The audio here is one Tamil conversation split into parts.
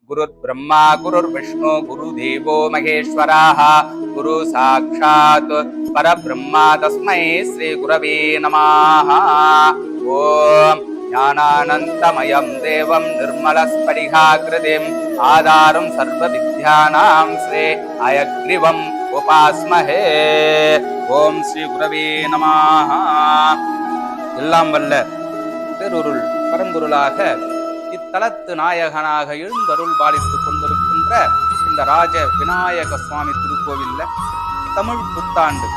குருர் பிரம்மா குருர் விஷ்ணு குரு தேவோ மகேஸ்வராः குரு சாட்சாத் பரபிரம்மா தஸ்மை ஸ்ரீ குரவே நமः. ஓம் ஞானானந்தமயம் தேவம் நிர்மலஸ்படிகாகிருதிம் ஆதாரம் சர்வ வித்யானாம் ஸ்ரீ அயக்ரீவம் உபாஸ்மஹே. ஓம் ஸ்ரீ குரவே நமः. எல்லாம் வல்ல பேருருள் பரம்பொருளாக இத்தலத்து நாயகனாக எழுந்தருள் பாலித்துக் கொண்டிருக்கின்ற இந்த ராஜ விநாயக சுவாமி திருக்கோவில்ல தமிழ் புத்தாண்டு,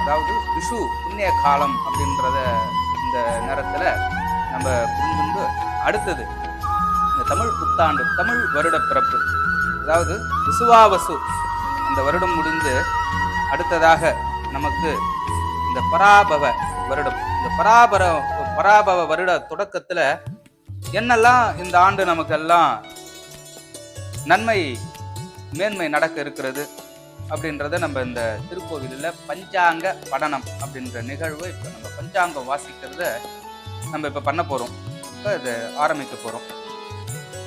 அதாவது விஷு புண்ணிய காலம் அப்படின்றத இந்த நேரத்துல நம்ம புரிஞ்சுண்டு அடுத்தது இந்த தமிழ் புத்தாண்டு, தமிழ் வருட பிறப்பு, அதாவது விசுவாவசு அந்த வருடம் முடிந்து அடுத்ததாக நமக்கு இந்த பராபவ வருடம், இந்த பராபவ வருட தொடக்கத்துல என்னெல்லாம் இந்த ஆண்டு நமக்கெல்லாம் நன்மை மேன்மை நடக்க இருக்கிறது அப்படின்றத நம்ம இந்த திருக்கோவிலில் பஞ்சாங்க படனம் அப்படின்ற நிகழ்வு இப்போ நம்ம பஞ்சாங்கம் வாசிக்கிறத நம்ம இப்போ பண்ண போகிறோம். இப்போ இதை ஆரம்பிக்க போகிறோம்.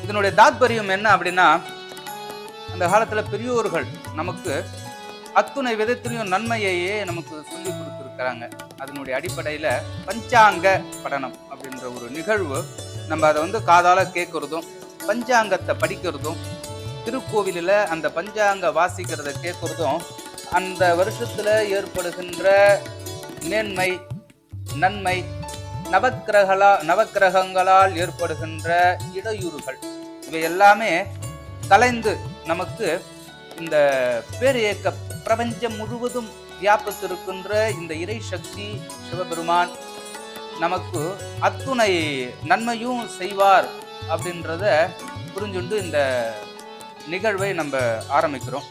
இதனுடைய தாத்பரியம் என்ன அப்படின்னா, அந்த காலத்தில் பெரியோர்கள் நமக்கு அத்துணை விதத்திலையும் நன்மையையே நமக்கு சொல்லி கொடுத்துருக்கிறாங்க. அதனுடைய அடிப்படையில் பஞ்சாங்க படனம் அப்படின்ற ஒரு நிகழ்வு நம்ம அதை காதால கேட்கறதும் பஞ்சாங்கத்தை படிக்கிறதும் திருக்கோவிலில் அந்த பஞ்சாங்க வாசிக்கிறத கேட்கறதும் அந்த வருஷத்துல ஏற்படுகின்ற மேன்மை நன்மை நவக்கிரகங்களால் ஏற்படுகின்ற இடையூறுகள் இவை எல்லாமே கலைந்து நமக்கு இந்த பேரியக்க பிரபஞ்சம் முழுவதும் வியாபித்திருக்கின்ற இந்த இறை சக்தி சிவபெருமான் நமக்கு அத்துணை நன்மையும் செய்வார் அப்படின்றத புரிஞ்சுண்டு இந்த நிகழ்வை நம்ம ஆரம்பிக்கிறோம்.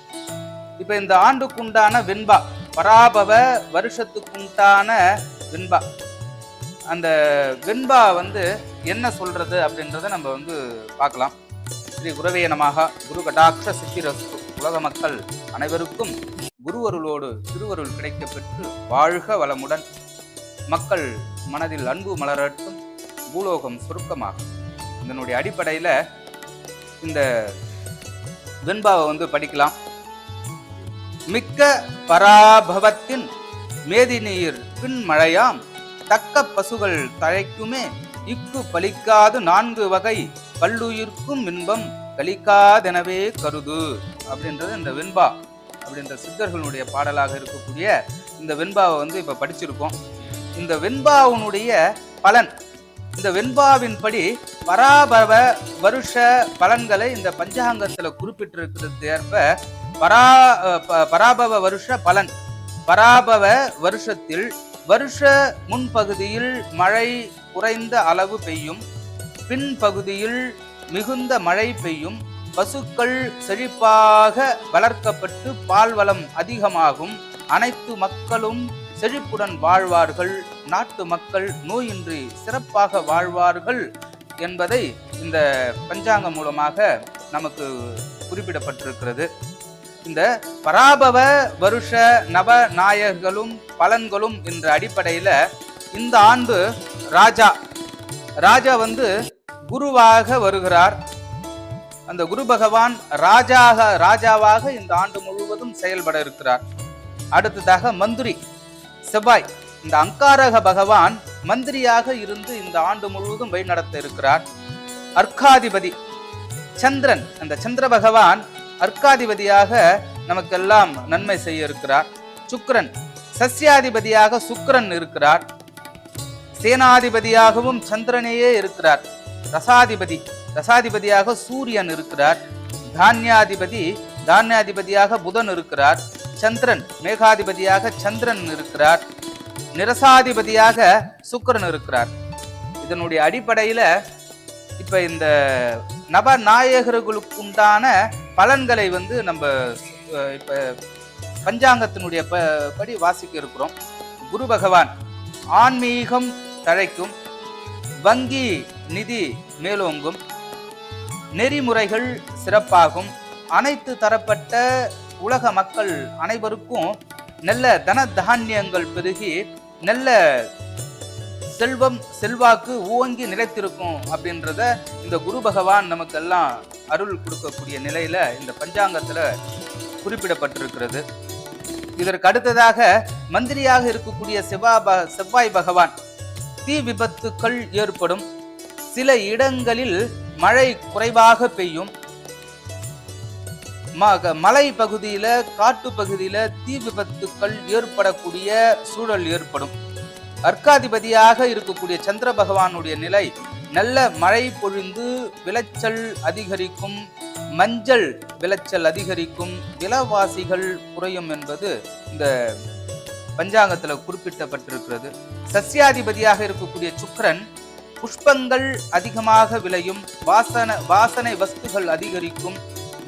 இப்ப இந்த ஆண்டுக்குண்டான வெண்பா, பராபவ வருஷத்துக்குண்டான வெண்பா, அந்த வெண்பா என்ன சொல்றது அப்படின்றத நம்ம பார்க்கலாம். ஸ்ரீ குரவே நமஹ. குரு கடாட்ச சித்திரஸ்து. உலக மக்கள் அனைவருக்கும் குருவருளோடு திருவருள் கிடைக்க பெற்று வாழ்க வளமுடன். மக்கள் மனதில் அன்பு மலரட்டும். பூலோகம் சுருக்கமாகும். இதனுடைய அடிப்படையில் இந்த வெண்பாவை படிக்கலாம். மிக்க பராபவத்தின் மேதிநீர் பின் மழையாம் தக்க பசுகள் தழைக்குமே இக்கு பலிக்காது 4 வகை பல்லுயிர்க்கும் இன்பம் கலிக்காதெனவே கருது அப்படின்றது இந்த வெண்பா அப்படின்ற சித்தர்களுடைய பாடலாக இருக்கக்கூடிய இந்த வெண்பாவை இப்ப படிச்சிருக்கோம். இந்த வெண்பாவினுடைய பலன், இந்த வெண்பாவின்படி பராபவ வருஷ பலன்களை இந்த பஞ்சாங்கத்துல குறிப்பிட்டிருக்கிறது ஏற்ப பராபவ வருஷ பலன். பராபவ வருஷத்தில் வருஷ முன்பகுதியில் மழை குறைந்த அளவு பெய்யும், பின்பகுதியில் மிகுந்த மழை பெய்யும், பசுக்கள் செழிப்பாக வளர்க்கப்பட்டு பால்வளம் அதிகமாகும், அனைத்து மக்களும் செழிப்புடன் வாழ்வார்கள், நாட்டு மக்கள் நோயின்றி சிறப்பாக வாழ்வார்கள் என்பதை இந்த பஞ்சாங்கம் மூலமாக நமக்கு குறிப்பிடப்பட்டிருக்கிறது. இந்த பராபவ வருஷ நவ நாயகர்களும் பலன்களும் என்ற அடிப்படையில இந்த ஆண்டு ராஜா குருவாக வருகிறார். அந்த குரு பகவான் ராஜாவாக இந்த ஆண்டு முழுவதும் செயல்பட இருக்கிறார். அடுத்ததாக மந்திரி செவ்வாய், இந்த அங்காரக பகவான் மந்திரியாக இருந்து இந்த ஆண்டு முழுவதும் வழிநடத்த இருக்கிறார். அர்க்காதிபதி சந்திரன், அந்த சந்திர பகவான் அர்க்காதிபதியாக நமக்கெல்லாம் நன்மை செய்ய இருக்கிறார். சுக்கிரன் சஸ்யாதிபதியாக சுக்கிரன் இருக்கிறார். சேனாதிபதியாகவும் சந்திரனையே இருக்கிறார். ரசாதிபதியாக சூரியன் இருக்கிறார். தானியாதிபதியாக புதன் இருக்கிறார். சந்திரன் மேகாதிபதியாக சந்திரன் இருக்கிறார். நிரசாதிபதியாக சுக்கிரன் இருக்கிறார். இதனுடைய அடிப்படையில இப்ப இந்த நவநாயகர்களுக்கு உண்டான பலன்களை நம்ம இப்ப பஞ்சாங்கத்தினுடைய படி வாசிக்க இருக்கிறோம். குரு பகவான் ஆன்மீகம் தழைக்கும், வங்கி நிதி மேலோங்கும், நெறிமுறைகள் சிறப்பாகும், அனைத்து தரப்பட்ட உலக மக்கள் அனைவருக்கும் நல்ல தன தானியங்கள் பெருகி நல்ல செல்வம் செல்வாக்கு ஓங்கி நிலைத்திருக்கும் அப்படின்றத இந்த குரு பகவான் நமக்கெல்லாம் அருள் கொடுக்கக்கூடிய நிலையில இந்த பஞ்சாங்கத்துல குறிப்பிடப்பட்டிருக்கிறது. இதற்கு அடுத்ததாக மந்திரியாக இருக்கக்கூடிய செவ்வாய் பகவான் தீ விபத்துக்கள் ஏற்படும், சில இடங்களில் மழை குறைவாக பெய்யும், மலை பகுதியில காட்டு பகுதியில தீ விபத்துக்கள் ஏற்படக்கூடிய சூழல் ஏற்படும். அர்க்காதிபதியாக இருக்கக்கூடிய சந்திர பகவானுடைய நிலை நல்ல மழை பொழிந்து விளைச்சல் அதிகரிக்கும், மஞ்சள் விளைச்சல் அதிகரிக்கும், விலைவாசிகள் குறையும் என்பது இந்த பஞ்சாங்கத்துல குறிப்பிடப்பட்டிருக்கிறது. சஸ்யாதிபதியாக இருக்கக்கூடிய சுக்கிரன் புஷ்பங்கள் அதிகமாக விளையும், வாசனை வஸ்துகள் அதிகரிக்கும்,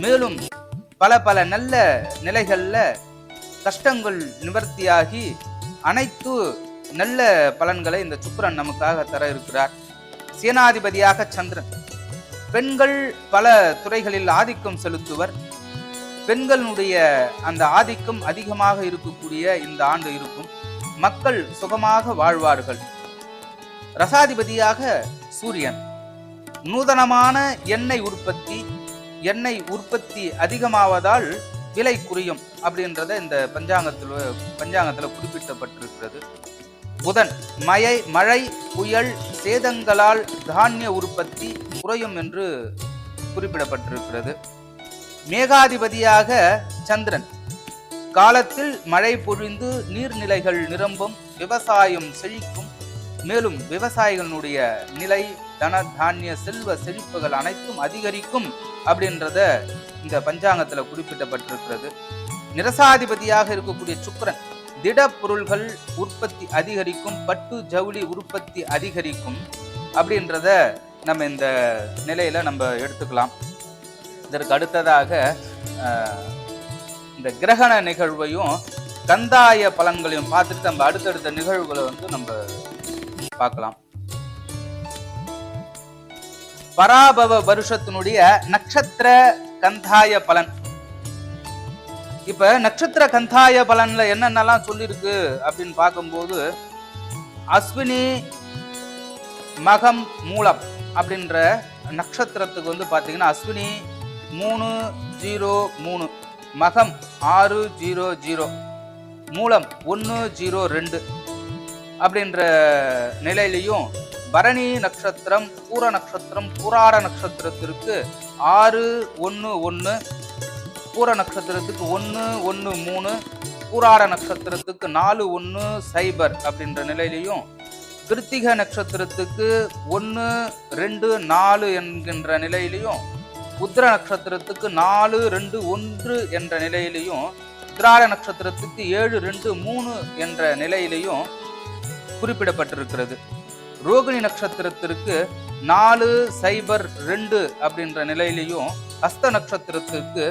மேலும் பல பல நல்ல நிலைகள்ல கஷ்டங்கள் நிவர்த்தியாகி அனைத்து நல்ல பலன்களை இந்த சுக்கிரன் நமக்காக தர இருக்கிறார். சேனாதிபதியாக சந்திரன் பெண்கள் பல துறைகளில் ஆதிக்கம் செலுத்துவர். பெண்களுடைய அந்த ஆதிக்கம் அதிகமாக இருக்கக்கூடிய இந்த ஆண்டு இருக்கும். மக்கள் சுகமாக வாழ்வார்கள். ரசாதிபதியாக சூரியன் நூதனமான எண்ணெய் உற்பத்தி அதிகமாவதால் விலை குறையும் அப்படின்றத இந்த பஞ்சாங்கத்துல குறிப்பிடப்பட்டிருக்கிறது. புதன் மழை புயல் சேதங்களால் தானிய உற்பத்தி குறையும் என்று குறிப்பிடப்பட்டிருக்கிறது. மேகாதிபதியாக சந்திரன் காலத்தில் மழை பொழிந்து நீர்நிலைகள் நிரம்பும், விவசாயம் செழிக்கும், மேலும் விவசாயிகளுடைய நிலை தன தானிய செல்வ செழிப்புகள் அனைத்தும் அதிகரிக்கும் அப்படின்றத இந்த பஞ்சாங்கத்துல குறிப்பிடப்பட்டிருக்கிறது. நிரசாதிபதியாக இருக்கக்கூடிய சுக்கிரன் திட பொருள்கள் உற்பத்தி அதிகரிக்கும், பட்டு ஜவுளி உற்பத்தி அதிகரிக்கும் அப்படின்றத நம்ம இந்த நிலையில நம்ம எடுத்துக்கலாம். இதற்கு அடுத்ததாக இந்த கிரகண நிகழ்வையும் கந்தாய பலன்களையும் பார்த்துட்டு நம்ம அடுத்தடுத்த நிகழ்வுகளை நம்ம பார்க்கலாம். பராபவ வருஷத்தினுடைய நட்சத்திர கந்தாய பலன். இப்ப நட்சத்திர கந்தாய பலன்ல என்னென்னலாம் சொல்லிருக்கு அப்படின்னு பார்க்கும்போது, அஸ்வினி மகம் மூலம் அப்படின்ற நட்சத்திரத்துக்கு பாத்தீங்கன்னா அஸ்வினி 303, மகம் 600, மூலம் 102 அப்படின்ற நிலையிலையும், பரணி நட்சத்திரம் பூர நட்சத்திரம் பூராட நட்சத்திரத்திற்கு 611, பூர நட்சத்திரத்துக்கு 113, பூராட நட்சத்திரத்துக்கு 410 அப்படின்ற நிலையிலையும், கிருத்திக நட்சத்திரத்துக்கு 124 என்கின்ற நிலையிலையும், உத்திர நட்சத்திரத்துக்கு 421 என்ற நிலையிலையும், உத்திராட நட்சத்திரத்துக்கு 723 என்ற நிலையிலையும் குறிப்பிடப்பட்டிருக்கிறது. ரோகிணி நட்சத்திரத்திற்கு 402 அப்படின்ற நிலையிலையும், ஹஸ்த நட்சத்திரத்திற்கு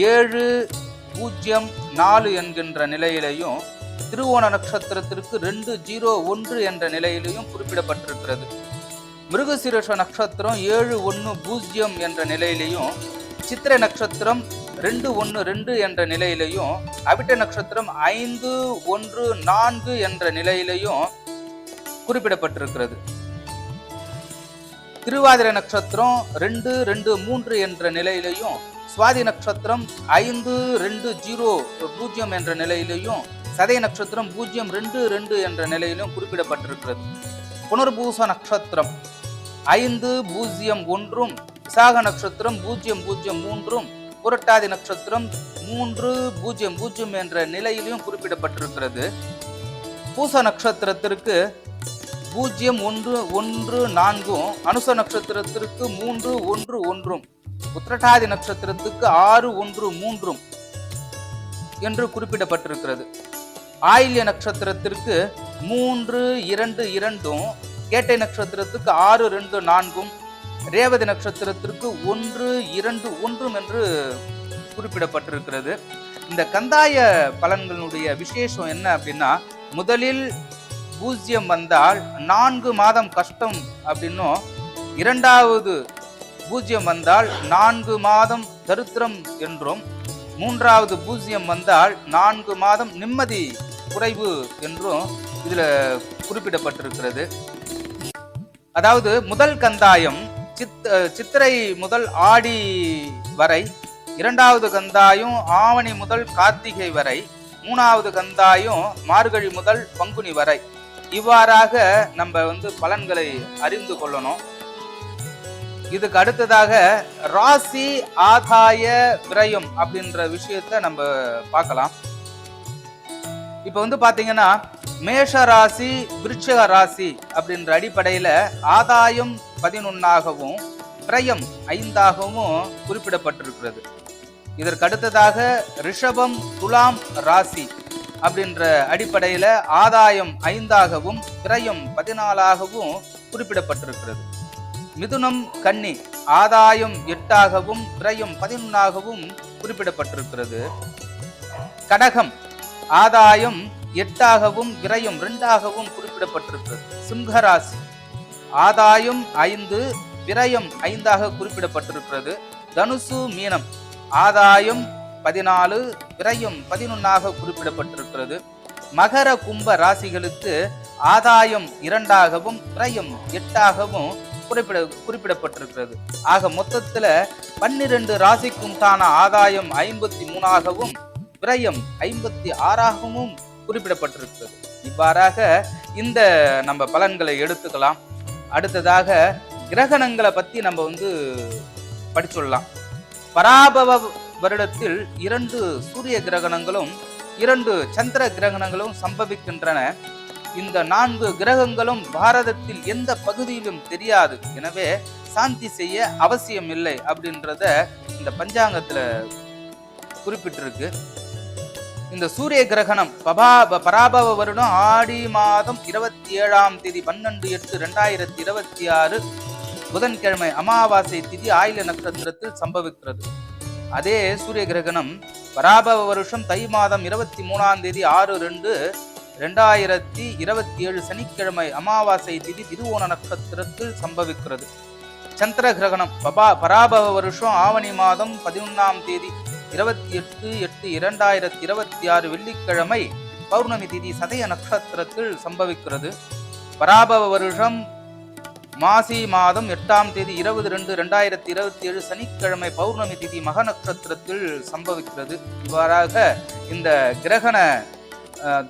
704 என்கின்ற நிலையிலையும், திருவோண நட்சத்திரத்திற்கு 201 என்ற நிலையிலையும் குறிப்பிடப்பட்டிருக்கிறது. மிருகசீரிஷ நட்சத்திரம் 710 என்ற நிலையிலையும், சித்திரை நட்சத்திரம் 212 என்ற நிலையிலையும், அவிட்ட நட்சத்திரம் 514 என்ற நிலையிலையும் குறிப்பிடப்பட்டிருக்கிறது. திருவாதிரை நட்சத்திரம் 223 என்ற நிலையிலையும், சுவாதி நட்சத்திரம் 5220 என்ற நிலையிலையும், சதய நட்சத்திரம் 022 என்ற நிலையிலும் குறிப்பிடப்பட்டிருக்கிறது. புனர்பூச நட்சத்திரம் 501, விசாக நட்சத்திரம் 003, புரட்டாதி நட்சத்திரம் 300 என்ற நிலையிலும் குறிப்பிடப்பட்டிருக்கிறது. பூச நட்சத்திரத்திற்கு 0114, அனுச நட்சத்திரத்திற்கு 311, உத்திரட்டாதி நட்சத்திரத்துக்கு 613 என்று குறிப்பிடப்பட்டிருக்கிறது. ஆயில்ய நட்சத்திரத்திற்கு 322, கேட்டை நட்சத்திரத்துக்கு 624, ரேவதி நட்சத்திரத்திற்கு 121 என்று குறிப்பிடப்பட்டிருக்கிறது. இந்த கந்தாய பலன்களுடைய விசேஷம் என்ன அப்படின்னா, முதலில் 0 வந்தால் 4 மாதம் கஷ்டம் அப்படின்னும், இரண்டாவது 0 வந்தால் 4 மாதம் தரித்திரம் என்றும், மூன்றாவது 0 வந்தால் 4 மாதம் நிம்மதி குறைவு என்றும் இதுல குறிப்பிடப்பட்டிருக்கிறது. அதாவது முதல் கந்தாயம் சித்திரை முதல் ஆடி வரை, இரண்டாவது கந்தாயம் ஆவணி முதல் கார்த்திகை வரை, மூணாவது கந்தாயம் மார்கழி முதல் பங்குனி வரை. இவ்வாறாக நம்ம பலன்களை அறிந்து கொள்ளணும். இதுக்கு அடுத்ததாக ராசி ஆதாய விரயம் அப்படின்ற விஷயத்த நம்ம பார்க்கலாம். இப்ப பாத்தீங்கன்னா மேஷ ராசி விருச்சிக ராசி அப்படின்ற அடிப்படையில ஆதாயம் 11ஆகவும் விரயம் 5ஆகவும் குறிப்பிடப்பட்டிருக்கிறது. இதற்கு அடுத்ததாக ரிஷபம் துலாம் ராசி அப்படின்ற அடிப்படையில ஆதாயம் 5ஆகவும் விரயம் 14ஆகவும் குறிப்பிடப்பட்டிருக்கிறது. மிதுனம் கன்னி ஆதாயம் 8ஆகவும் விரயம் 11ஆகவும் குறிப்பிடப்பட்டிருக்கிறது. கடகம் ஆதாயம் 8ஆகவும் விரயம் 2ஆகவும் குறிப்பிடப்பட்டிருக்கிறது. சிம்ஹராசி ஆதாயம் 5 விரயம் 5ஆக குறிப்பிடப்பட்டிருக்கிறது. தனுசு மீனம் ஆதாயம் 14 விரயம் 11ஆக குறிப்பிடப்பட்டிருக்கிறது. மகர கும்ப ராசிகளுக்கு ஆதாயம் 2ஆகவும் விரயம் 8ஆகவும் குறிப்பிடப்பட்டிருக்கிறது. ஆக மொத்தத்துல 12 ராசிக்கு உண்டான ஆதாயம் 53ஆகவும் விரயம் 56ஆகவும் குறிப்பிடப்பட்டிருக்கிறது. இவ்வாறாக இந்த நம்ம பலன்களை எடுத்துக்கலாம். அடுத்ததாக கிரகணங்களை பத்தி நம்ம படிச்சுடலாம். பராபவ வருடத்தில் 2 சூரிய கிரகணங்களும் 2 சந்திர கிரகணங்களும் சம்பவிக்கின்றன. இந்த 4 கிரகங்களும் பாரதத்தில் எந்த பகுதியிலும் தெரியாது. எனவே சாந்தி செய்ய அவசியம் இல்லை அப்படின்றத இந்த பஞ்சாங்கத்துல குறிப்பிட்டிருக்கு. இந்த சூரிய கிரகணம் பராபவ வருடம் ஆடி மாதம் 27ஆம் தேதி 12/8/2026 புதன்கிழமை அமாவாசை திதி ஆயில நட்சத்திரத்தில் சம்பவிக்கிறது. அதே சூரிய கிரகணம் பராபவ வருஷம் தை மாதம் 23ஆம் தேதி 6/2/2027 சனிக்கிழமை அமாவாசை திதி திருவோண நட்சத்திரத்தில் சம்பவிக்கிறது. சந்திர கிரகணம் பராபவ வருஷம் ஆவணி மாதம் 11ஆம் தேதி 28/8/2026 வெள்ளிக்கிழமை பௌர்ணமி திதி சதய நட்சத்திரத்தில் சம்பவிக்கிறது. பராபவ வருஷம் மாசி மாதம் 8ஆம் தேதி 20/2/2027 சனிக்கிழமை பௌர்ணமி திதி மக நட்சத்திரத்தில் சம்பவிக்கிறது. இவ்வாறாக இந்த கிரகண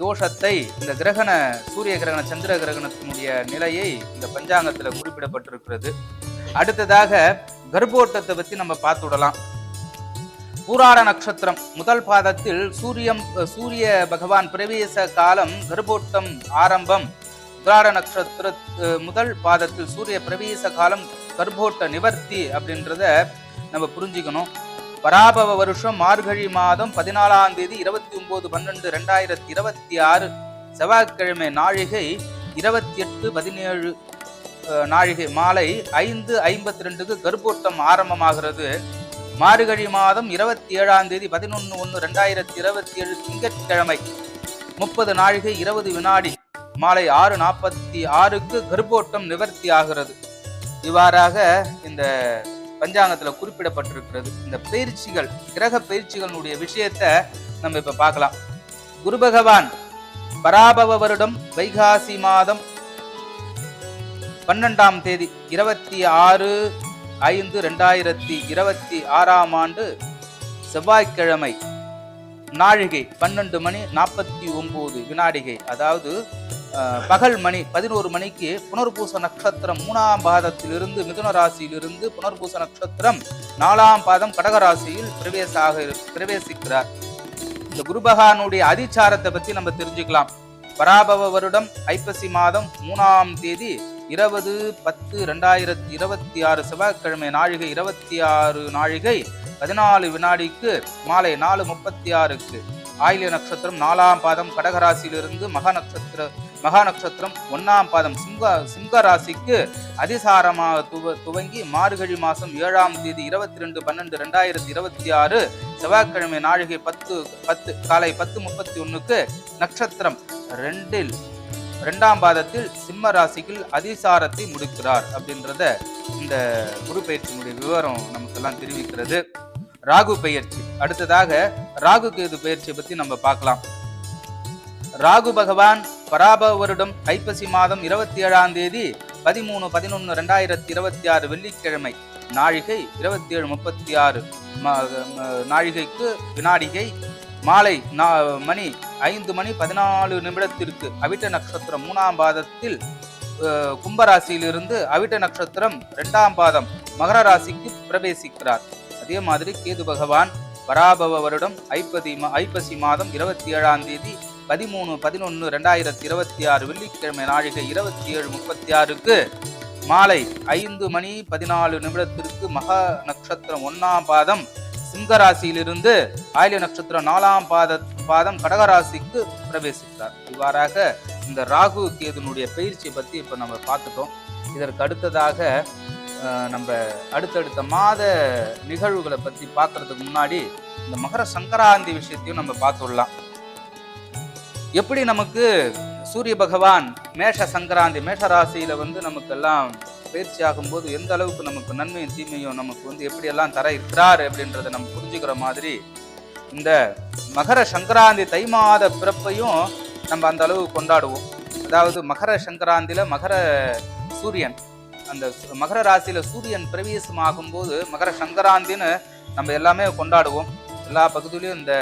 தோஷத்தை, இந்த கிரகண சூரிய கிரகண சந்திர கிரகணத்தினுடைய நிலையை இந்த பஞ்சாங்கத்தில் குறிப்பிடப்பட்டிருக்கிறது. அடுத்ததாக கர்ப்போட்டத்தை பத்தி நம்ம பார்த்துடலாம். பூராட நட்சத்திரம் முதல் பாதத்தில் சூரிய பகவான் பிரவேச காலம் கர்ப்போட்டம் ஆரம்பம். உத்திராட நட்சத்திர முதல் பாதத்தில் சூரிய பிரவேச காலம் கர்ப்போட்ட நிவர்த்தி அப்படின்றத நம்ம புரிஞ்சுக்கணும். பராபவ வருஷம் மார்கழி மாதம் 14ஆம் தேதி 29/12/2026 செவ்வாய்க்கிழமை நாழிகை 28:17 நாழிகை மாலை 5:52க்கு கர்ப்போட்டம் ஆரம்பமாகிறது. மார்கழி மாதம் 27ஆம் தேதி 11/1/2027 திங்கட்கிழமை 30 நாழிகை 20 வினாடி மாலை 6:46க்கு கர்ப்போட்டம் நிவர்த்தி ஆகிறது. இவ்வாறாக இந்த பஞ்சாங்கத்துல குறிப்பிடப்பட்டிருக்கிறது. இந்த பயிற்சிகள், கிரக பயிற்சிகளுடைய விஷயத்த நம்ம இப்ப பார்க்கலாம். குரு பகவான் பராபவ வருடம் வைகாசி மாதம் 12ஆம் தேதி 26/5/2026ஆம் ஆண்டு செவ்வாய்க்கிழமை நாழிகை 12:49 வினாடிகை, அதாவது பகல் மணி 11 மணிக்கு புனர்பூச நட்சத்திரம் 3ஆம் பாதத்திலிருந்து மிதுன ராசியிலிருந்து புனர்பூச நட்சத்திரம் 4ஆம் பாதம் கடகராசியில் பிரவேசிக்கிறார். இந்த குரு பகவானுடைய அதிச்சாரத்தை பத்தி நம்ம தெரிஞ்சுக்கலாம். பராபவ வருடம் ஐப்பசி மாதம் 3ஆம் தேதி 20/10/2026 செவ்வாய்க்கிழமை நாழிகை 26 நாழிகை 14 வினாடிக்கு மாலை 4:36க்கு ஆயில்ய நட்சத்திரம் 4ஆம் பாதம் கடகராசியிலிருந்து மகா நட்சத்திரம் 1ஆம் பாதம் சிங்க ராசிக்கு அதிசாரமாக துவங்கி மார்கழி மாசம் 7ஆம் தேதி 22/12/2026 செவ்வாய்க்கிழமை நாழிகை 10 காலை 10:31க்கு நட்சத்திரம் 2ஆம் பாதத்தில் சிம்ம ராசிக்கு அதிசாரத்தை முடிக்கிறார் அப்படின்றத இந்த குரு பயிற்சியினுடைய விவரம் நமக்கெல்லாம் தெரிவிக்கிறது. ராகு பயிற்சி. அடுத்ததாக ராகு கேது பயிற்சியை பத்தி நம்ம பார்க்கலாம். ராகு பகவான் பராபவ வருடம் ஐப்பசி மாதம் 27ஆம் தேதி 13/11/2026 வெள்ளிக்கிழமை நாழிகை 27:36 நாழிகைக்கு வினாடிகை மாலை மணி 5:14 அவிட்ட நட்சத்திரம் 3ஆம் பாதத்தில் கும்பராசியிலிருந்து அவிட்ட நட்சத்திரம் 2ஆம் பாதம் மகர ராசிக்கு பிரவேசிக்கிறார். அதே மாதிரி கேது பகவான் பராபவ வருடம் ஐப்பசி மாதம் 27ஆம் தேதி 13/11/2026 வெள்ளிக்கிழமை நாழிகை 27:36 மாலை 5:14 மக நட்சத்திரம் 1ஆம் பாதம் சிங்கராசியிலிருந்து ஆயில்ய நட்சத்திரம் 4ஆம் பாதம் கடகராசிக்கு பிரவேசித்தார். இவ்வாறாக இந்த ராகு கேதுனுடைய பயிற்சியை பத்தி இப்ப நம்ம பார்த்துட்டோம். இதற்கு அடுத்ததாக நம்ம அடுத்தடுத்த மாத நிகழ்வுகளை பத்தி பார்க்கறதுக்கு முன்னாடி இந்த மகர சங்கராந்தி விஷயத்தையும் நம்ம பார்த்துடலாம். எப்படி நமக்கு சூரிய பகவான் மேஷ சங்கராந்தி மேஷ ராசியில நமக்கு எல்லாம் பயிற்சி ஆகும்போது எந்த அளவுக்கு நமக்கு நன்மையும் தீமையும் நமக்கு எப்படி எல்லாம் தர இருக்கிறார் அப்படின்றத நம்ம புரிஞ்சுக்கிற மாதிரி இந்த மகர சங்கராந்தி தை மாத பிறப்பையும் நம்ம அந்த அளவு கொண்டாடுவோம். அதாவது மகர சங்கராந்தில மகர சூரியன் அந்த மகர ராசியில சூரியன் பிரவேசம் ஆகும்போது மகர சங்கராந்தின்னு நம்ம எல்லாமே கொண்டாடுவோம். எல்லா பகுதியிலையும் இந்த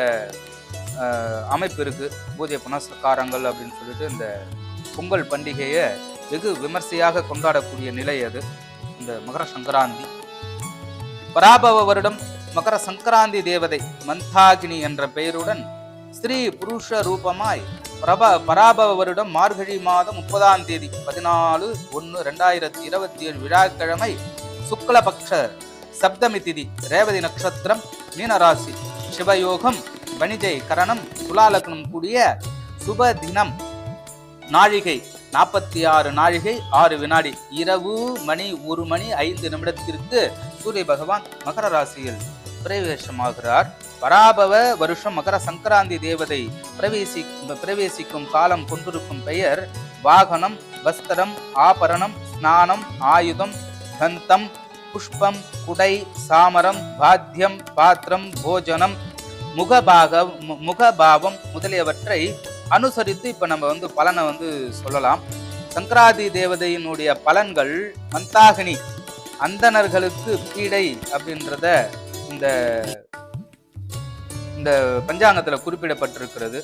அமைப்பு இருக்கு. பூஜை புனஸ்காரங்கள் அப்படின்னு சொல்லிட்டு இந்த பொங்கல் பண்டிகையை வெகு விமர்சையாக கொண்டாடக்கூடிய நிலை அது இந்த மகர சங்கராந்தி. பராபவ வருடம் மகர சங்கராந்தி தேவதை மந்தாகினி என்ற பெயருடன் ஸ்திரீ புருஷ ரூபமாய் பராபவ வருடம் மார்கழி மாதம் 30ஆம் தேதி 14/1/2027 விழாக்கிழமை சுக்லபக்ஷ சப்தமி திதி ரேவதி நட்சத்திரம் மீனராசி சிவயோகம் வணிஜை கரணம் துலாலக்னம் கூடிய சுப தினம் நாழிகை 46 நாழிகை 6 வினாடி இரவு மணி 1:05 சூரிய பகவான் மகர ராசியில் பிரவேசமாகிறார். பராபவ வருஷம் மகர சங்கராந்தி தேவதை பிரவேசிக்கும் காலம் கொண்டிருக்கும் பெயர் வாகனம், வஸ்திரம், ஆபரணம், ஸ்நானம், ஆயுதம், கந்தம், புஷ்பம், குடை, சாமரம், பாத்தியம், பாத்திரம், போஜனம், முகபாவம் முதலியவற்றை அனுசரித்து இப்ப நம்ம பலனை சொல்லலாம். சங்கராந்தி தேவதையினுடைய பலன்கள் மந்தாகினி அந்தணர்களுக்கு பீடை அப்படின்றத இந்த பஞ்சாங்கத்துல குறிப்பிடப்பட்டிருக்கிறது.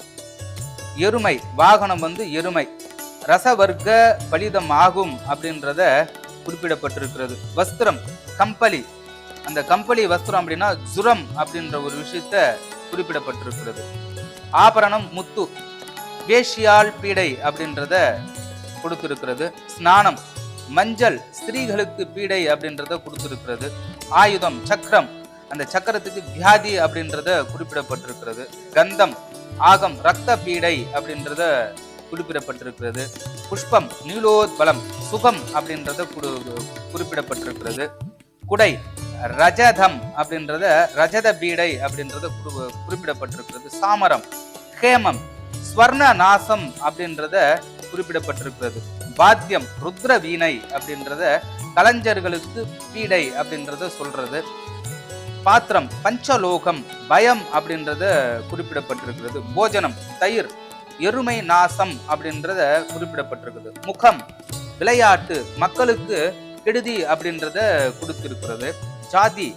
எருமை வாகனம் எருமை ரசவர்க்க பலிதம் ஆகும் அப்படின்றத குறிப்பிடப்பட்டிருக்கிறது. வஸ்திரம் கம்பளி அந்த கம்பளி வஸ்திரம் அப்படின்னா ஜுரம் அப்படின்ற ஒரு விஷயத்த குறிப்பிடப்பட்டிருக்கிறது. ஆபரணம் முத்து வேஷியால் பீடை அப்படின்றத கொடுத்திருக்கிறது. ஸ்நானம் மஞ்சள் ஸ்திரீகளுக்கு பீடை அப்படின்றத கொடுத்திருக்கிறது. ஆயுதம் சக்கரம் அந்த சக்கரத்துக்கு வியாதி அப்படின்றத குறிப்பிடப்பட்டிருக்கிறது. கந்தம் ஆகம் ரத்த பீடை அப்படின்றத குறிப்பிடப்பட்டிருக்கிறது. புஷ்பம் நீலோத்பலம் சுகம் அப்படின்றத குறிப்பிடப்பட்டிருக்கிறது. குடை ரஜதம் அப்படின்றத ரஜத பீடை அப்படின்றத குறிப்பிடப்பட்டிருக்கிறது. சாமரம் ஹேமம் ஸ்வர்ண நாசம் அப்படின்றத குறிப்பிடப்பட்டிருக்கிறது. வாத்தியம் ருத்ர வீணை அப்படின்றத கலைஞர்களுக்கு பீடை அப்படின்றத சொல்றது. பாத்திரம் பஞ்சலோகம் பயம் அப்படின்றத குறிப்பிடப்பட்டிருக்கிறது. போஜனம் தயிர் எருமை நாசம் அப்படின்றத குறிப்பிடப்பட்டிருக்கிறது. முகம் விளையாட்டு மக்களுக்கு கெடுதி அப்படின்றத கொடுத்திருக்கிறது. ஜாதி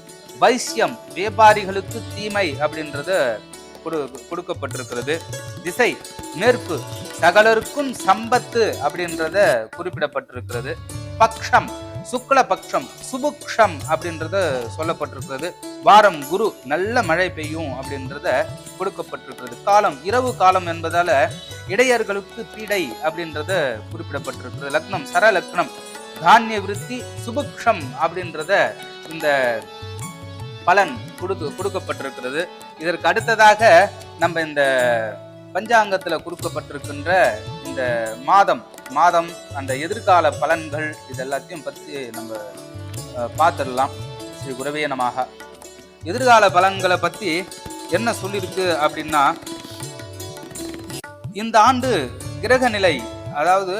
வைசியம் வியாபாரிகளுக்கு தீமை அப்படின்றத கொடுக்கப்பட்டிருக்கிறது. திசை மேற்கு சகலருக்கும் சம்பத்து அப்படின்றத குறிப்பிடப்பட்டிருக்கிறது. பக்ஷம் சுக்லபக்ஷம் சுபுக்ஷம் அப்படின்றத சொல்லப்பட்டிருக்கிறது. வாரம் குரு நல்ல மழை பெய்யும் அப்படின்றத கொடுக்கப்பட்டிருக்கிறது. காலம் இரவு காலம் என்பதால இடையர்களுக்கு பீடை அப்படின்றத குறிப்பிடப்பட்டிருக்கிறது. லக்னம் சர லக்னம் தானிய விருத்தி சுபுக்ஷம் அப்படின்றத இந்த பலன் கொடுக்கப்பட்டிருக்கிறது. இதற்கு அடுத்ததாக நம்ம இந்த பஞ்சாங்கத்துல கொடுக்கப்பட்டிருக்கின்ற இந்த மாதம் அந்த எதிர்கால பலன்கள் இது எல்லாத்தையும் பற்றி நம்ம பார்த்துடலாம். ஸ்ரீ குரவே நமஹ. எதிர்கால பலன்களை பத்தி என்ன சொல்லியிருக்கு அப்படின்னா, இந்த ஆண்டு கிரக நிலை அதாவது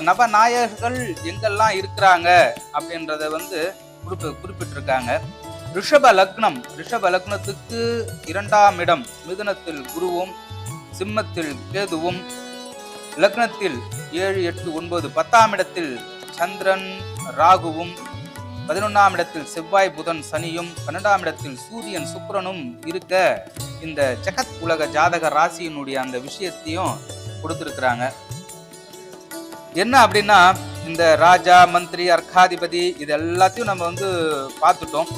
நவநாயகர்கள் எங்கெல்லாம் இருக்கிறாங்க அப்படின்றத குறிப்பிட்டிருக்காங்க. ரிஷப லக்னத்துக்கு 2ஆம் இடம் மிதுனத்தில் குருவும் சிம்மத்தில் கேதுவும் லக்னத்தில் 7, 8, 9, 10ஆம் இடத்தில் சந்திரன் ராகுவும், 11ஆம் இடத்தில் செவ்வாய் புதன் சனியும், 12ஆம் இடத்தில் சூரியன் சுக்கிரனும் இருக்க இந்த ஜெகத் உலக ஜாதக ராசியினுடைய அந்த விஷயத்தையும் கொடுத்திருக்கிறாங்க. என்ன அப்படின்னா, இந்த ராஜா, மந்திரி, அர்க்காதிபதி இது எல்லாத்தையும் நம்ம பார்த்துட்டோம்.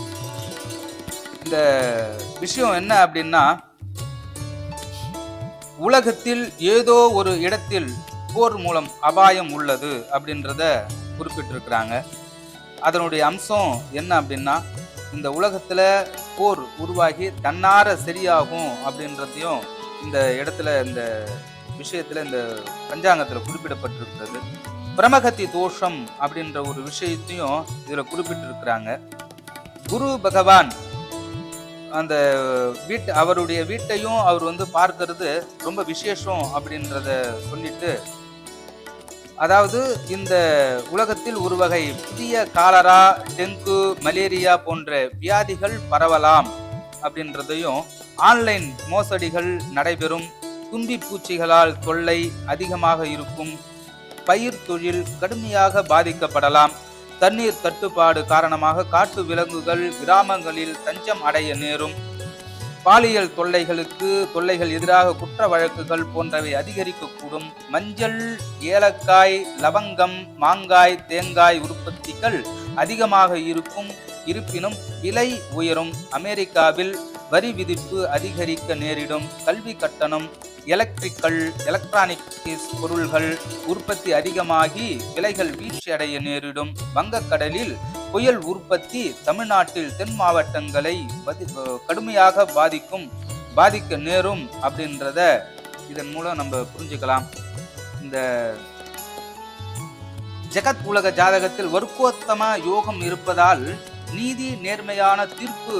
இந்த விஷயம் என்ன அப்படின்னா, உலகத்தில் ஏதோ ஒரு இடத்தில் போர் மூலம் அபாயம் உள்ளது அப்படின்றத குறிப்பிட்டிருக்கிறாங்க. அதனுடைய அம்சம் என்ன அப்படின்னா, இந்த உலகத்துல போர் உருவாகி தன்னார சரியாகும் அப்படின்றதையும் இந்த இடத்துல, இந்த விஷயத்துல, இந்த பஞ்சாங்கத்துல குறிப்பிடப்பட்டிருக்கிறது. பிரமகத்தி தோஷம் அப்படின்ற ஒரு விஷயத்தையும் இதுல குறிப்பிட்டிருக்கிறாங்க. குரு பகவான் அந்த அவருடைய வீட்டையும் அவர் பார்க்கிறது ரொம்ப விசேஷம் அப்படின்றத சொல்லிட்டு, அதாவது இந்த உலகத்தில் ஒரு வகை புதிய காலரா, டெங்கு, மலேரியா போன்ற வியாதிகள் பரவலாம் அப்படின்றதையும், ஆன்லைன் மோசடிகள் நடைபெறும், தும்பி பூச்சிகளால் தொல்லை அதிகமாக இருக்கும், பயிர் தொழில் கடுமையாக பாதிக்கப்படலாம், தண்ணீர் தட்டுப்பாடு காரணமாக காட்டு விலங்குகள் கிராமங்களில் தஞ்சம் அடைய நேரும், பாலியல் தொல்லைகள் எதிராக குற்ற வழக்குகள் போன்றவை அதிகரிக்கக்கூடும், மஞ்சள், ஏலக்காய், லவங்கம், மாங்காய், தேங்காய் உற்பத்திகள் அதிகமாக இருப்பினும் விலை உயரும், அமெரிக்காவில் வரி விதிப்பு அதிகரிக்க நேரிடும், கல்வி கட்டணம், எலக்ட்ரானிக்ஸ் பொருள்கள் உற்பத்தி அதிகமாகி விலைகள் வீழ்ச்சி அடைய நேரிடும், வங்கக்கடலில் புயல் உற்பத்தி தமிழ்நாட்டில் தென் மாவட்டங்களை கடுமையாக பாதிக்க நேரும் அப்படின்றத இதன் மூலம் நம்ம புரிஞ்சுக்கலாம். இந்த ஜெகத் உலக ஜாதகத்தில் வர்க்கோத்தம யோகம் இருப்பதால் நீதி நேர்மையான தீர்ப்பு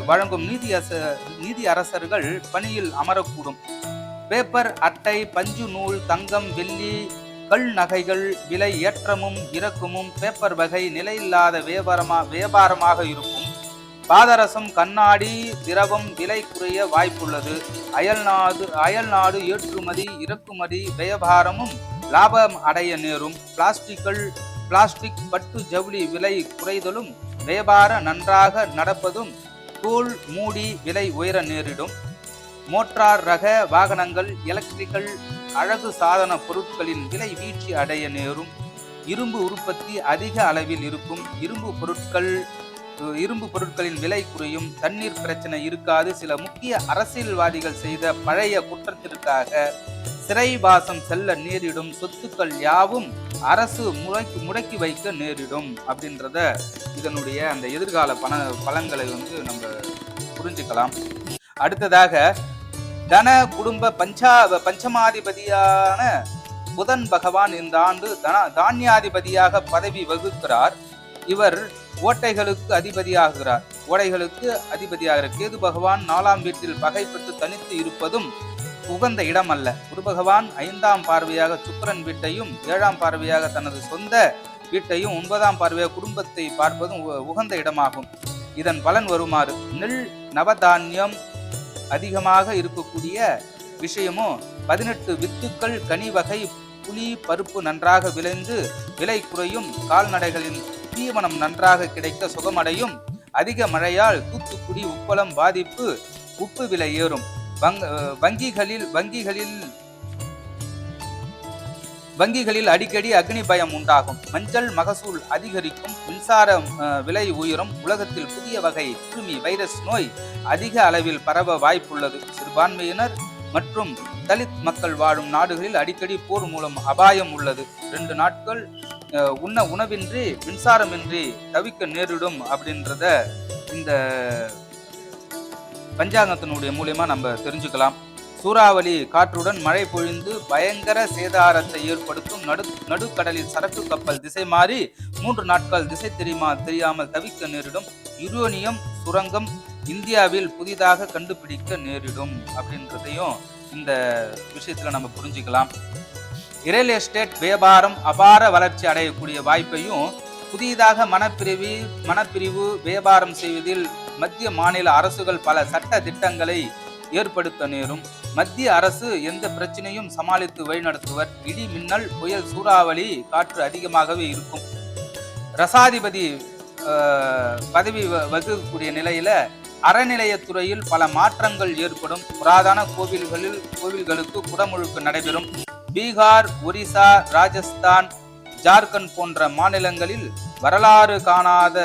வழங்கும் நீதி அரசர்கள் பணியில் அமரக்கூடும். பேப்பர், அட்டை, பஞ்சு நூல், தங்கம், வெள்ளி, கல் நகைகள் விலை ஏற்றமும் இறக்கமும், பேப்பர் வகை நிலையில்லாத வியாபாரமாக இருக்கும். பாதரசம், கண்ணாடி, திரவம் விலை குறைய வாய்ப்புள்ளது. அயல்நாடு ஏற்றுமதி இறக்குமதி வியாபாரமும் லாபம் அடைய நேரும். பிளாஸ்டிக் பட்டு ஜவுளி விலை குறைதலும் வியாபாரம் நன்றாக நடப்பதும், தோல் மூடி விலை உயர நேரிடும். மோட்டார் ரக வாகனங்கள், எலக்ட்ரிக்கல் அழகு சாதன பொருட்களின் விலை வீழ்ச்சி அடைய நேரும். இரும்பு உற்பத்தி அதிக அளவில் இருக்கும். இரும்பு பொருட்களின் விலை குறையும். தண்ணீர் பிரச்சனை இருக்காது. சில முக்கிய அரசியல்வாதிகள் செய்த பழைய குற்றத்திற்காக சிறைவாசம் செல்ல நேரிடும். சொத்துக்கள் யாவும் அரசு முடக்கி வைக்க நேரிடும் அப்படின்றத இதனுடைய அந்த எதிர்கால பலன்களை நம்ம புரிஞ்சுக்கலாம். அடுத்ததாக தன குடும்ப பஞ்சமாதிபதியான புதன் பகவான் இந்த ஆண்டு தானியாதிபதியாக பதவி வகுக்கிறார். இவர் ஓடைகளுக்கு அதிபதியாகிறார். கேது பகவான் 4ஆம் வீட்டில் பகைப்பட்டு தனித்து இருப்பதும் உகந்த இடம் அல்ல. குரு பகவான் 5ஆம் பார்வையாக சுக்கிரன் வீட்டையும், 7ஆம் பார்வையாக தனது சொந்த வீட்டையும், 9ஆம் பார்வையாக குடும்பத்தை பார்ப்பதும் உகந்த இடமாகும். இதன் பலன் வருமாறு: நெல், நவதானியம் அதிகமாக இருக்கக்கூடிய விஷயமும், 18 வித்துக்கள், கனி வகை, புளி, பருப்பு நன்றாக விளைந்து விலை குறையும், கால்நடைகளின் தீவனம் நன்றாக கிடைக்க சுகமடையும், அதிக மழையால் தூத்துக்குடி, உப்பளம் பாதிப்பு, உப்பு விலை ஏறும், வங்கிகளில் அடிக்கடி அக்னி பயம் உண்டாகும், மஞ்சள் மகசூல் அதிகரிக்கும், மின்சாரம் விலை உயரும், உலகத்தில் புதிய வகை கிருமி வைரஸ் நோய் அதிக அளவில் பரவ வாய்ப்புள்ளது, சிறுபான்மையினர் மற்றும் தலித் மக்கள் வாழும் நாடுகளில் அடிக்கடி போர் மூலம் அபாயம் உள்ளது, 2 நாட்கள் உணவின்றி மின்சாரமின்றி தவிக்க நேரிடும் அப்படின்றத இந்த பஞ்சாங்கத்தினுடைய மூலியமா நம்ம தெரிஞ்சுக்கலாம். சூறாவளி காற்றுடன் மழை பொழிந்து பயங்கர சேதாரத்தை ஏற்படுத்தும், நடுக்கடலில் சரக்கு கப்பல் திசை மாறி 3 நாட்கள் திசை தெரியாமல் தவிக்க நேரிடும், யுரேனியம் சுரங்கம் இந்தியாவில் புதிதாக கண்டுபிடிக்க நேரிடும் அப்படின்றதையும் இந்த விஷயத்துல நம்ம புரிஞ்சுக்கலாம். ரியல் எஸ்டேட் வியாபாரம் அபார வளர்ச்சி அடையக்கூடிய வாய்ப்பையும், புதிதாக மனப்பிரிவு வியாபாரம் செய்வதில் மத்திய மாநில அரசுகள் பல சட்ட திட்டங்களை ஏற்படுத்த நேரும், மத்திய அரசு எந்த பிரச்சனையும் சமாளித்து வழிநடத்துவர். இடி மின்னல் புயல் சூறாவளி காற்று அதிகமாகவே இருக்கும். ரசாதிபதி பதவி வகிக்கக்கூடிய நிலையில அறநிலையத்துறையில் பல மாற்றங்கள் ஏற்படும். புராதன கோவில்களுக்கு குடமுழுக்கு நடைபெறும். பீகார், ஒரிசா, ராஜஸ்தான், ஜார்க்கண்ட் போன்ற மாநிலங்களில் வரலாறு காணாத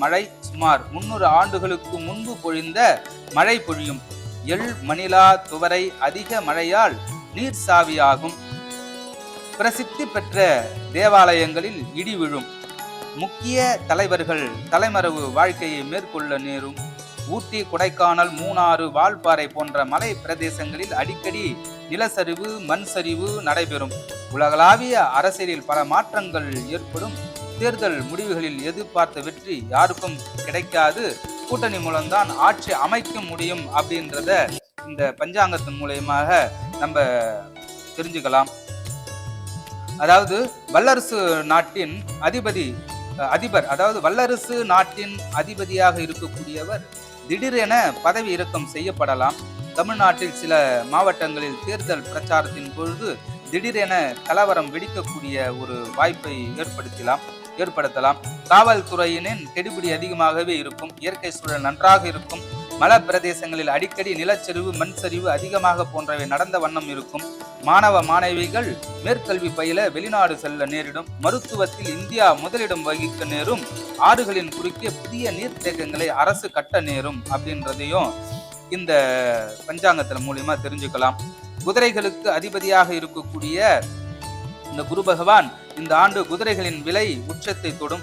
மழை, சுமார் 300 ஆண்டுகளுக்கு முன்பு பொழிந்த மழை பொழியும். எள், மணிலா, துவரை அதிக மழையால் நீர் சாவியாகும். பிரசித்தி பெற்ற தேவாலயங்களில் இடி விழும். முக்கிய தலைவர்கள் தலைமறைவு வாழ்க்கையை மேற்கொள்ள நேரும். ஊட்டி, கொடைக்கானல், மூணாறு, வால்பாறை போன்ற மலை பிரதேசங்களில் அடிக்கடி நிலச்சரிவு, மண் சரிவு நடைபெறும். உலகளாவிய அரசியலில் பல மாற்றங்கள் ஏற்படும். தேர்தல் முடிவுகளில் எதிர்பார்த்த வெற்றி யாருக்கும் கிடைக்காது. கூட்டணி மூலம்தான் ஆட்சி அமைக்க முடியும் அப்படின்றத இந்த பஞ்சாங்கத்தின் மூலயமாக நம்ம தெரிஞ்சுக்கலாம். அதாவது வல்லரசு நாட்டின் அதிபர் அதாவது வல்லரசு நாட்டின் அதிபதியாக இருக்கக்கூடியவர் திடீரென பதவி இறக்கம் செய்யப்படலாம். தமிழ்நாட்டில் சில மாவட்டங்களில் தேர்தல் பிரச்சாரத்தின் பொழுது திடீரென கலவரம் வெடிக்கக்கூடிய ஒரு வாய்ப்பை ஏற்படுத்தலாம். காவல்துறையினின் கெடுபிடி அதிகமாகவே இருக்கும். இயற்கை சூழல் நன்றாக இருக்கும். மல பிரதேசங்களில் அடிக்கடி நிலச்சரிவு, மண் சரிவு அதிகமாக போன்றவை நடந்த வண்ணம் இருக்கும். மாணவ மாணவிகள் மேற்கல்வி பயில வெளிநாடு செல்ல நேரிடும். மருத்துவத்தில் இந்தியா முதலிடம் வகிக்க நேரும். ஆறுகளின் குறுக்கே புதிய நீர்த்தேக்கங்களை அரசு கட்ட நேரும் அப்படின்றதையும் இந்த பஞ்சாங்கத்தின் மூலியமா தெரிஞ்சுக்கலாம். குதிரைகளுக்கு அதிபதியாக இருக்கக்கூடிய இந்த குரு பகவான் இந்த ஆண்டு குதிரைகளின் விலை உச்சத்தை தொடும்.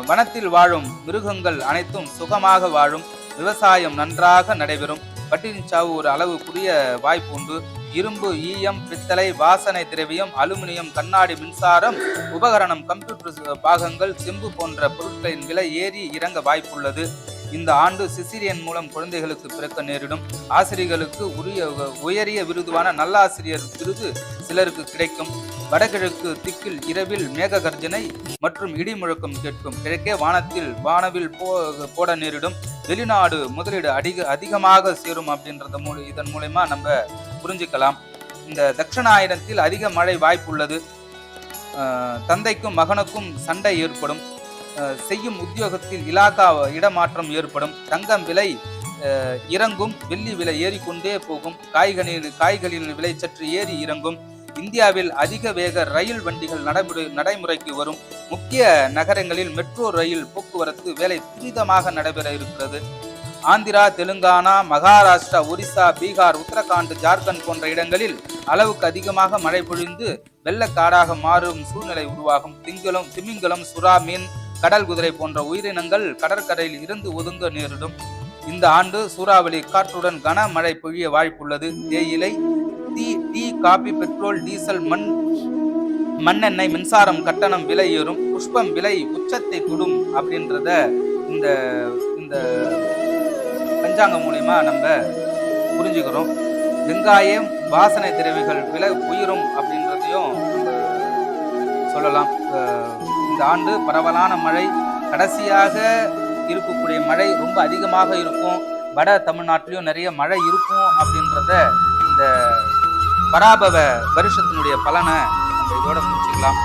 வனத்தில் வாழும் மிருகங்கள் அனைத்தும் சுகமாக வாழும். விவசாயம் நன்றாக நடைபெறும். பட்டினி சாவு ஒரு அளவுக்குரிய வாய்ப்பு உண்டு. இரும்பு, ஈயம், பித்தளை, வாசனை திரவியம், அலுமினியம், கண்ணாடி, மின்சாரம் உபகரணம், கம்ப்யூட்டர் பாகங்கள், செம்பு போன்ற பொருட்களின் விலை ஏறி இறங்க வாய்ப்புள்ளது. இந்த ஆண்டு சிசிரியன் மூலம் குழந்தைகளுக்கு பிறக்க நேரிடும். ஆசிரியர்களுக்கு உயரிய விருதுவான நல்லாசிரியர் விருது சிலருக்கு கிடைக்கும். வடகிழக்கு திக்கில் இரவில் மேக கர்ஜனை மற்றும் இடி முழக்கம் கேட்கும். கிழக்கே வானவில் போட நேரிடும். வெளிநாடு முதலீடு அதிகமாக சேரும் அப்படின்றத இதன் மூலமா நம்ம புரிஞ்சுக்கலாம். இந்த தட்சிணாயனத்தில் அதிக மழை வாய்ப்புள்ளது. தந்தைக்கும் மகனுக்கும் சண்டை ஏற்படும். செய்யும் உத்தியோகத்தில் இலாக்கா இடமாற்றம் ஏற்படும். தங்கம் விலை இறங்கும். வெள்ளி விலை ஏறிக்கொண்டே போகும். காய்களின் விலை சற்று ஏறி இறங்கும். இந்தியாவில் அதிக வேக ரயில் வண்டிகள் நடைமுறைக்கு வரும். முக்கிய நகரங்களில் மெட்ரோ ரயில் போக்குவரத்து வேலை துரிதமாக நடைபெற இருக்கிறது. ஆந்திரா, தெலுங்கானா, மகாராஷ்டிரா, ஒரிசா, பீகார், உத்தரகாண்ட், ஜார்க்கண்ட் போன்ற இடங்களில் அளவுக்கு அதிகமாக மழை பொழிந்து வெள்ளக்காடாக மாறும் சூழ்நிலை உருவாகும். திமிங்கலம், சுறா மீன், கடல் குதிரை போன்ற உயிரினங்கள் கடற்கரையில் இருந்து ஒதுங்க நேரிடும். இந்த ஆண்டு சூறாவளி காற்றுடன் கனமழை பொழிய வாய்ப்புள்ளது. தேயிலை, டீ, காபி, பெட்ரோல், டீசல், மண்ணெண்ணெய், மின்சாரம் கட்டணம் விலை ஏறும். புஷ்பம் விலை உச்சத்தை தொடும் அப்படின்றத இந்த பஞ்சாங்கம் மூலியமா நம்ம புரிஞ்சுக்கிறோம். வெங்காயம், வாசனை திரவிகள் விலை உயரும் அப்படின்றதையும் சொல்லலாம். இந்த ஆண்டு பரவலான மழை, கடைசியாக இருக்கக்கூடிய மழை ரொம்ப அதிகமாக இருக்கும். வட தமிழ்நாட்டிலையும் நிறைய மழை இருக்கும் அப்படின்றத இந்த பராபவ வருஷத்தினுடைய பலனை நம்ம இதோட முடிச்சுக்கலாம்.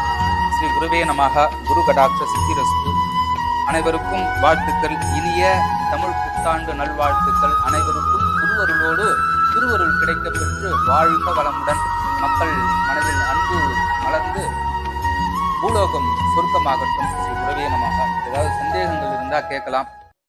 ஸ்ரீ குருவே நமஹ. குரு கடாட்ச சித்திரஸ்து. அனைவருக்கும் வாழ்த்துக்கள். இனிய தமிழ் புத்தாண்டு நல்வாழ்த்துக்கள். அனைவருக்கும் குருவருளோடு திருவருள் கிடைக்க பெற்று வாழ்க வளமுடன். மக்கள் மனதில் அன்பு மலர்ந்து பூலோகம் சொர்க்கமாகட்டும். ஸ்ரீ குருவே நமஹ. ஏதாவது சந்தேகங்கள் இருந்தால் கேட்கலாம்.